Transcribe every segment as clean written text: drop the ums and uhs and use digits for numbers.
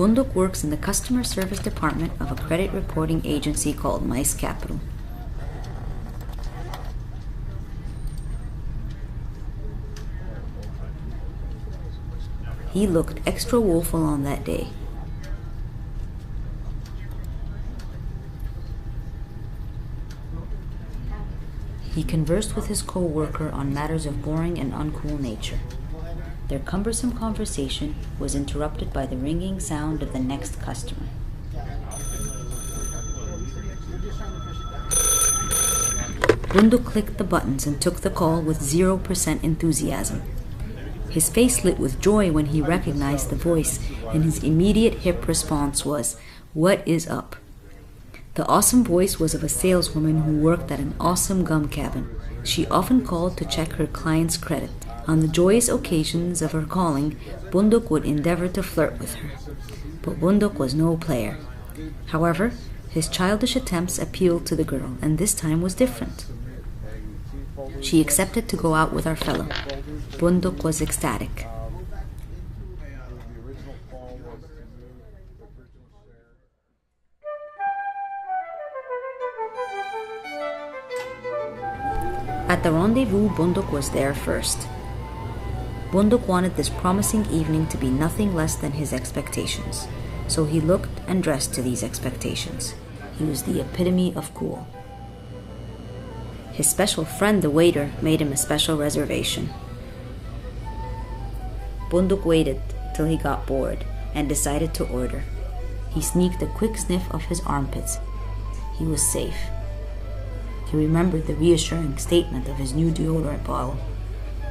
Bondoq works in the customer service department of a credit reporting agency called Mice Capital. He looked extra woeful on that day. He conversed with his co-worker on matters of boring and uncool nature. Their cumbersome conversation was interrupted by the ringing sound of the next customer. Bondoq clicked the buttons and took the call with 0% enthusiasm. His face lit with joy when he recognized the voice, and his immediate hip response was, "What is up?" The awesome voice was of a saleswoman who worked at an awesome gum cabin. She often called to check her clients' credit. On the joyous occasions of her calling, Bondoq would endeavor to flirt with her. But Bondoq was no player. However, his childish attempts appealed to the girl, and this time was different. She accepted to go out with our fellow. Bondoq was ecstatic. At the rendezvous, Bondoq was there first. Bondoq wanted this promising evening to be nothing less than his expectations, so he looked and dressed to these expectations. He was the epitome of cool. His special friend, the waiter, made him a special reservation. Bondoq waited till he got bored and decided to order. He sneaked a quick sniff of his armpits. He was safe. He remembered the reassuring statement of his new deodorant bottle.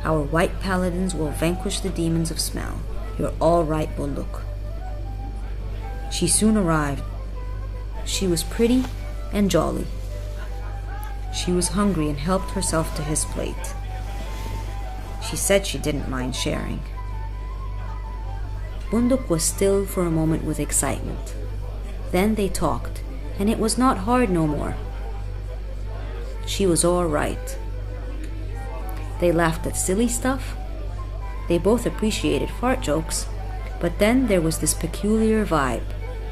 "Our white paladins will vanquish the demons of smell. You're all right, Bondoq." She soon arrived. She was pretty and jolly. She was hungry and helped herself to his plate. She said she didn't mind sharing. Bondoq was still for a moment with excitement. Then they talked, and it was not hard no more. She was all right. They laughed at silly stuff. They both appreciated fart jokes, but then there was this peculiar vibe.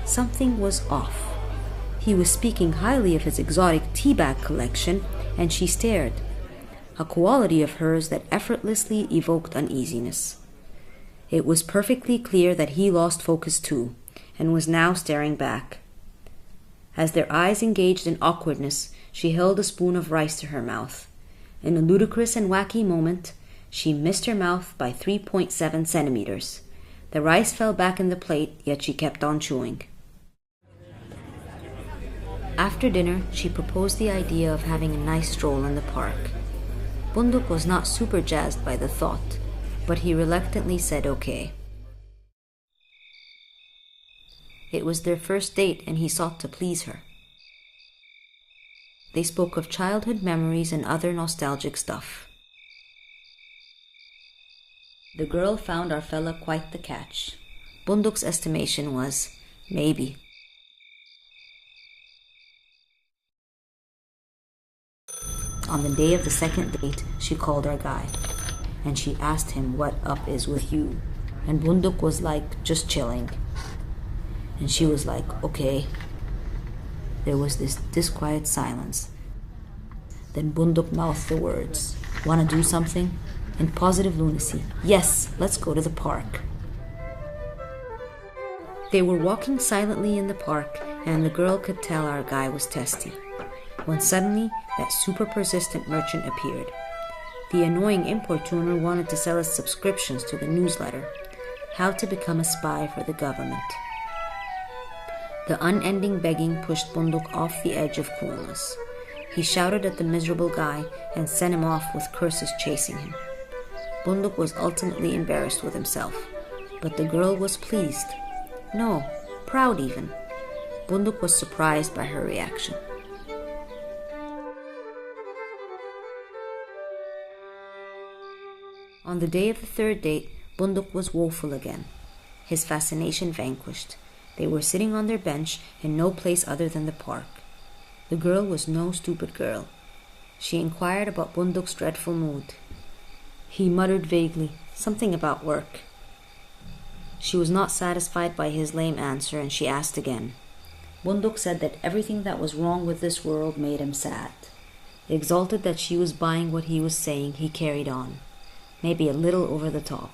Something was off. He was speaking highly of his exotic tea bag collection, and she stared, a quality of hers that effortlessly evoked uneasiness. It was perfectly clear that he lost focus too, and was now staring back. As their eyes engaged in awkwardness, she held a spoon of rice to her mouth. In a ludicrous and wacky moment, she missed her mouth by 3.7 centimeters. The rice fell back in the plate, yet she kept on chewing. After dinner, she proposed the idea of having a nice stroll in the park. Bondoq was not super jazzed by the thought, but he reluctantly said okay. It was their first date, and he sought to please her. They spoke of childhood memories and other nostalgic stuff. The girl found our fella quite the catch. Bondoq's estimation was, maybe. On the day of the second date, she called our guy, and she asked him what up is with you. And Bondoq was like, just chilling. And she was like, okay. There was this disquiet silence. Then Bondoq mouthed the words, "Wanna do something?" In positive lunacy. "Yes, let's go to the park." They were walking silently in the park, and the girl could tell our guy was testy, when suddenly that super persistent merchant appeared. The annoying importuner wanted to sell us subscriptions to the newsletter, How to Become a Spy for the Government. The unending begging pushed Bondoq off the edge of coolness. He shouted at the miserable guy and sent him off with curses chasing him. Bondoq was ultimately embarrassed with himself, but the girl was pleased. No, proud even. Bondoq was surprised by her reaction. On the day of the third date, Bondoq was woeful again. His fascination vanquished. They were sitting on their bench in no place other than the park. The girl was no stupid girl. She inquired about Bondoq's dreadful mood. He muttered vaguely, something about work. She was not satisfied by his lame answer, and she asked again. Bondoq said that everything that was wrong with this world made him sad. Exalted that she was buying what he was saying, he carried on, maybe a little over the top.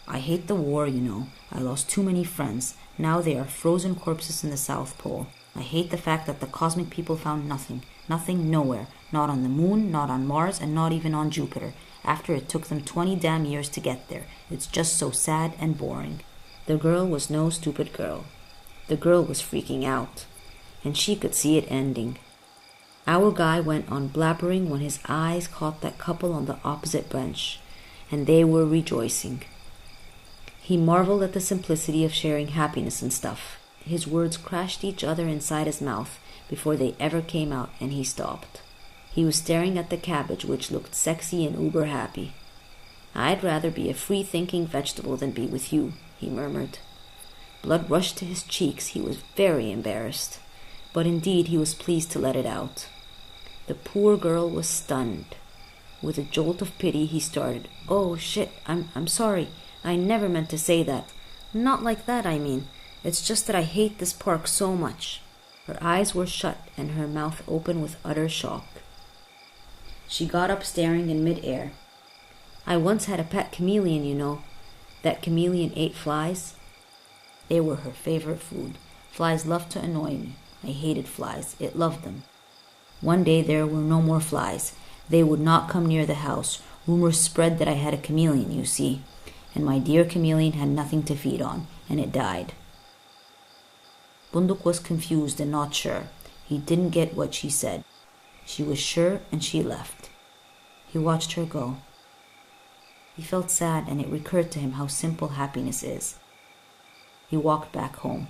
I hate the war, you know. I lost too many friends. Now they are frozen corpses in the South Pole. I hate the fact that the cosmic people found nothing. Nothing nowhere. Not on the moon, not on Mars, and not even on Jupiter. After it took them 20 damn years to get there. It's just so sad and boring. The girl was no stupid girl. The girl was freaking out. And she could see it ending. Our guy went on blabbering when his eyes caught that couple on the opposite bench. And they were rejoicing. He marveled at the simplicity of sharing happiness and stuff. His words crashed each other inside his mouth before they ever came out, and he stopped. He was staring at the cabbage, which looked sexy and uber happy. I'd rather be a free-thinking vegetable than be with you, he murmured. Blood rushed to his cheeks. He was very embarrassed. But indeed he was pleased to let it out. The poor girl was stunned. With a jolt of pity he started, "Oh, shit, I'm sorry. I never meant to say that. Not like that, I mean. It's just that I hate this park so much." Her eyes were shut and her mouth open with utter shock. She got up staring in mid-air. "I once had a pet chameleon, you know. That chameleon ate flies. They were her favorite food. Flies loved to annoy me. I hated flies. It loved them. One day there were no more flies. They would not come near the house. Rumors spread that I had a chameleon, you see. And my dear chameleon had nothing to feed on, and it died." Bondoq was confused and not sure. He didn't get what she said. She was sure, and she left. He watched her go. He felt sad, and it recurred to him how simple happiness is. He walked back home.